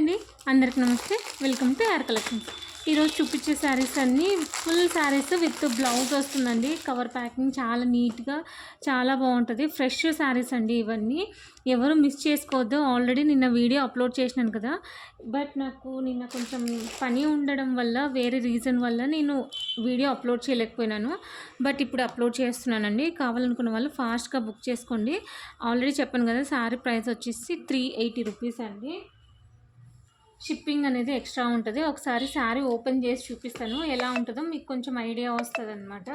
అండి, అందరికి నమస్తే. వెల్కమ్ టు యార్ కలెక్షన్స్. ఈరోజు చూపించే శారీస్ అన్నీ ఫుల్ శారీస్ విత్ బ్లౌజ్ వస్తుందండి. కవర్ ప్యాకింగ్ చాలా నీట్గా చాలా బాగుంటుంది. ఫ్రెష్ శారీస్ అండి ఇవన్నీ. ఎవరు మిస్ చేసుకోవద్దు. ఆల్రెడీ నిన్న వీడియో అప్లోడ్ చేసినాను కదా, బట్ నాకు నిన్న కొంచెం పని ఉండడం వల్ల, వేరే రీజన్ వల్ల నేను వీడియో అప్లోడ్ చేయలేకపోయినాను. బట్ ఇప్పుడు అప్లోడ్ చేస్తున్నానండి. కావాలనుకున్న వాళ్ళు ఫాస్ట్గా బుక్ చేసుకోండి. ఆల్రెడీ చెప్పాను కదా, శారీ ప్రైస్ వచ్చేసి 380 రూపీస్ అండి. షిప్పింగ్ అనేది ఎక్స్ట్రా ఉంటుంది. ఒకసారి శారీ ఓపెన్ చేసి చూపిస్తాను, ఎలా ఉంటుందో మీకు కొంచెం ఐడియా వస్తుంది అన్నమాట.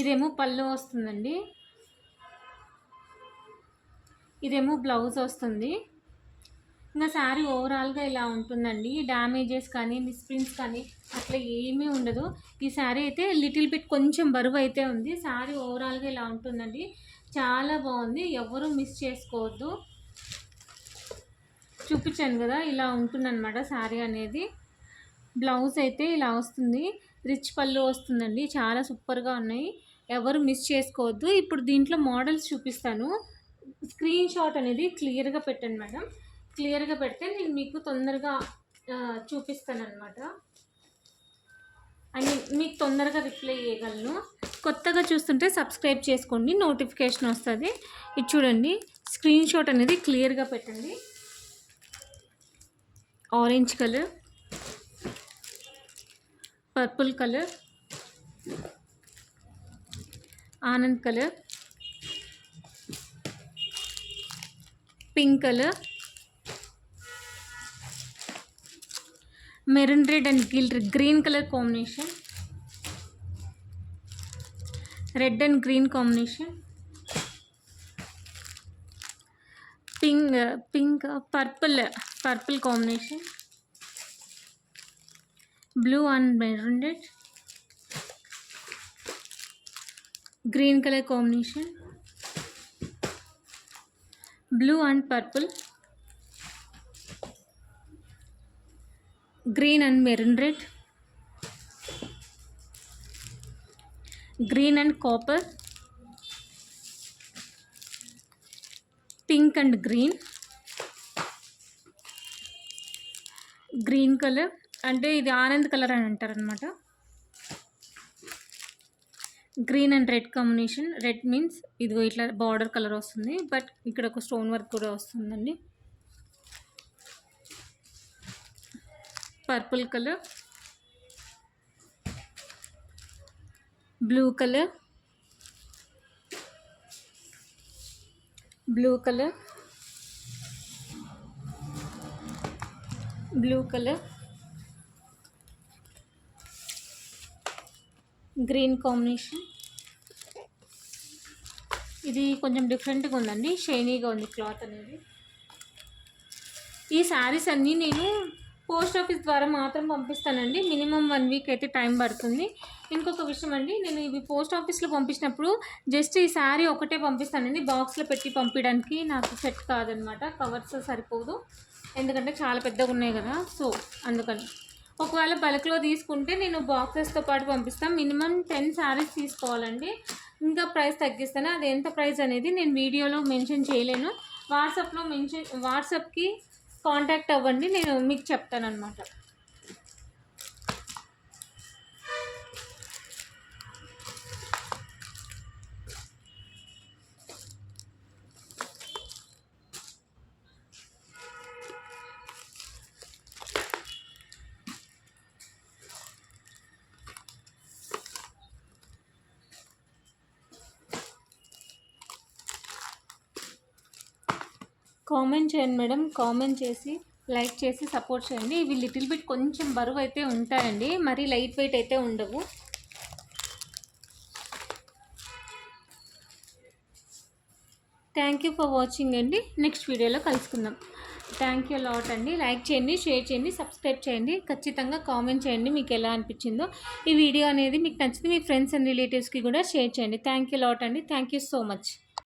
ఇదేమో పళ్ళు వస్తుందండి, ఇదేమో బ్లౌజ్ వస్తుంది. ఇంకా శారీ ఓవరాల్గా ఇలా ఉంటుందండి. డ్యామేజెస్ కానీ మిస్ప్రింట్స్ కానీ అట్లా ఏమీ ఉండదు. ఈ శారీ అయితే లిటిల్ బిట్ కొంచెం బరువు అయితే ఉంది. శారీ ఓవరాల్గా ఇలా ఉంటుందండి. చాలా బాగుంది, ఎవరు మిస్ చేసుకోవద్దు. చూపించాను కదా, ఇలా ఉంటుందన్నమాట శారీ అనేది. బ్లౌజ్ అయితే ఇలా వస్తుంది, రిచ్ పళ్ళు వస్తుందండి. చాలా సూపర్గా ఉన్నాయి, ఎవరు మిస్ చేసుకోవద్దు. ఇప్పుడు దీంట్లో మోడల్స్ చూపిస్తాను. స్క్రీన్ షాట్ అనేది క్లియర్గా పెట్టండి మేడం. క్లియర్గా పెడితే నేను మీకు తొందరగా చూపిస్తాను అనమాట. అండ్ మీకు తొందరగా రిప్లై చేయగలను. కొత్తగా చూస్తుంటే సబ్స్క్రైబ్ చేసుకోండి, నోటిఫికేషన్ వస్తుంది. ఇది చూడండి, స్క్రీన్ షాట్ అనేది క్లియర్గా పెట్టండి. Orange colour, purple colour, Anand colour, pink colour, maroon red and green colour combination, red and green combination, pink purple combination, blue and maroon red, green colour combination, blue and purple, green and maroon red, green and copper, pink and green, green color అంటే ఇది Anand colour అని అంటారు అనమాట. Green and red combination. Red means ఇదిగో ఇట్లా border colour వస్తుంది, but ఇక్కడ ఒక స్టోన్ వర్క్ కూడా వస్తుందండి. Purple colour, blue colour, blue colour, blue colour, green combination. ఇది కొంచెం డిఫరెంట్గా ఉందండి, షైనీగా ఉంది క్లాత్ అనేది. ఈ శారీస్ అన్నీ నేను పోస్ట్ ఆఫీస్ ద్వారా మాత్రం పంపిస్తానండి. మినిమం 1 వీక్ అయితే టైం పడుతుంది. ఇంకొక విషయం అండి, నేను ఇవి పోస్ట్ ఆఫీస్లో పంపించినప్పుడు జస్ట్ ఈ శారీ ఒకటే పంపిస్తానండి. బాక్స్లో పెట్టి పంపించడానికి నాకు సెట్ కాదనమాట, కవర్స్ సరిపోదు, ఎందుకంటే చాలా పెద్దగా ఉన్నాయి కదా. సో అందుకని ఒకవేళ బల్క్లో తీసుకుంటే నేను బాక్సెస్తో పాటు పంపిస్తాను. మినిమం 10 శారీస్ తీసుకోవాలండి. ఇంకా ప్రైస్ తగ్గిస్తాను, అది ఎంత ప్రైస్ అనేది నేను వీడియోలో మెన్షన్ చేయలేను. వాట్సాప్కి కాంటాక్ట్ అవ్వండి, నేను మీకు చెప్తాను అనమాట. కామెంట్ చేయండి మేడం, కామెంట్ చేసి లైక్ చేసి సపోర్ట్ చేయండి. ఇవి లిటిల్ బిట్ కొంచెం బరువు అయితే ఉంటాయండి, మరీ లైట్ వెయిట్ అయితే ఉండవు. థ్యాంక్ యూ ఫర్ వాచింగ్ అండి. నెక్స్ట్ వీడియోలో కలుసుకుందాం. థ్యాంక్ యూ లాట్ అండి. లైక్ చేయండి, షేర్ చేయండి, సబ్స్క్రైబ్ చేయండి. ఖచ్చితంగా కామెంట్ చేయండి మీకు ఎలా అనిపించిందో. ఈ వీడియో అనేది మీకు నచ్చితే మీ ఫ్రెండ్స్ అండ్ రిలేటివ్స్కి కూడా షేర్ చేయండి. థ్యాంక్ యూ లాట్ అండి. Thank you so much.